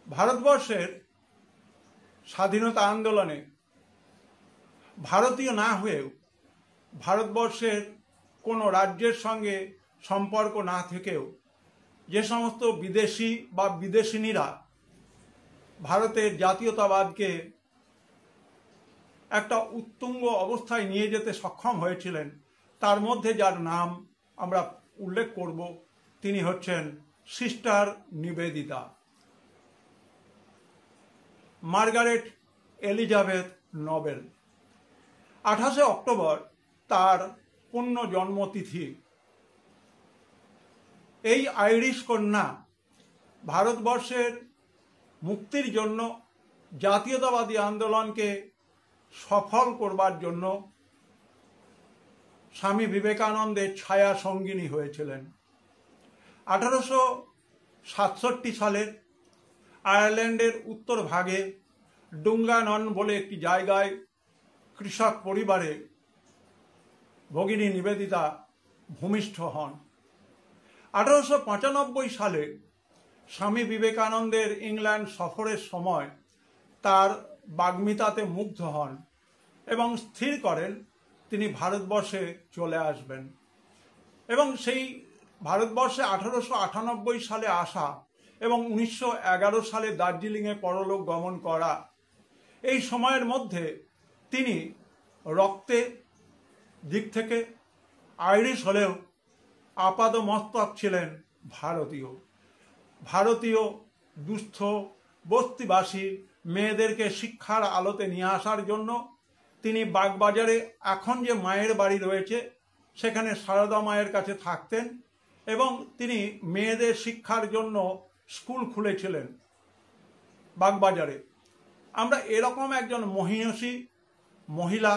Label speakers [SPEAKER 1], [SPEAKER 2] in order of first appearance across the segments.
[SPEAKER 1] ভারতবর্ষের স্বাধীনতা আন্দোলনে ভারতীয় না হয়েও ভারতবর্ষের কোনো রাজ্যের সঙ্গে সম্পর্ক না থেকেও যে সমস্ত বিদেশি বা বিদেশিনীরা ভারতের জাতীয়তাবাদকে একটা উত্তুঙ্গ অবস্থায় নিয়ে যেতে সক্ষম হয়েছিলেন, তার মধ্যে যার নাম আমরা উল্লেখ করব তিনি হচ্ছেন sister Nivedita. Margaret Elizabeth Noble. 28শে অক্টোবর তার পূর্ণ জন্মতিথি। এই আইরিশ কন্যা ভারতবর্ষের মুক্তির জন্য জাতীয়তাবাদী আন্দোলনকে সফল করবার জন্য স্বামী বিবেকানন্দের ছায়া সঙ্গিনী হয়েছিলেন। 1867 সালের আয়ারল্যান্ডের উত্তর ভাগে ডুঙ্গানন বলে একটি জায়গায় কৃষক পরিবারে ভগিনী নিবেদিতা ভূমিষ্ঠ হন। 1895 সালে স্বামী বিবেকানন্দের ইংল্যান্ড সফরের সময় তার বাগ্মিতাতে মুগ্ধ হন এবং স্থির করেন তিনি ভারতবর্ষে চলে আসবেন। এবং সেই ভারতবর্ষে 1898 সালে আসা এবং 1911 সালে দার্জিলিংয়ে পরলোক গমন করা, এই সময়ের মধ্যে তিনি রক্তে দিক থেকে আইরিশ হলেও আপাদমস্তক ছিলেন ভারতীয়। ভারতীয় দুস্থ বস্তিবাসী মেয়েদেরকে শিক্ষার আলোতে নিয়ে আসার জন্য তিনি বাগবাজারে এখন যে মায়ের বাড়ি রয়েছে সেখানে সারদা মায়ের কাছে থাকতেন এবং তিনি মেয়েদের শিক্ষার জন্য স্কুল খুলেছিলেন বাগবাজারে। আমরা এরকম একজন মহিয়সী মহিলা,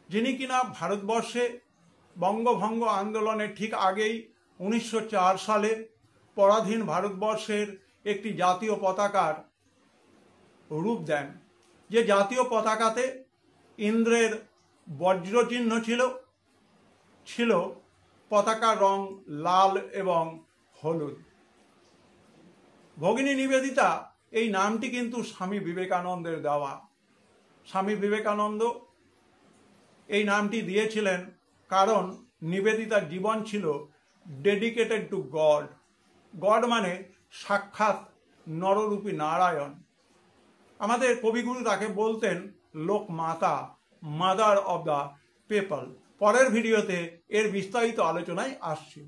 [SPEAKER 1] যিনি কিনা ভারতবর্ষে বঙ্গভঙ্গ আন্দোলনের ঠিক আগেই 1904 সালে পরাধীন ভারতবর্ষের একটি জাতীয় পতাকার রূপ দেন, যে জাতীয় পতাকাতে ইন্দ্রের বজ্রচিহ্ন ছিল পতাকার রং লাল এবং হলুদ। ভগিনী নিবেদিতা এই নামটি কিন্তু স্বামী বিবেকানন্দের দেওয়া। স্বামী বিবেকানন্দ এই নামটি দিয়েছিলেন কারণ নিবেদিতার জীবন ছিল ডেডিকেটেড টু গড। গড মানে সাক্ষাৎ নররূপী নারায়ণ। আমাদের কবিগুরু তাকে বলতেন লোক মাতা, মাদার অব দ্য পিপল। পরের ভিডিওতে এর বিস্তারিত আলোচনায় আসছি।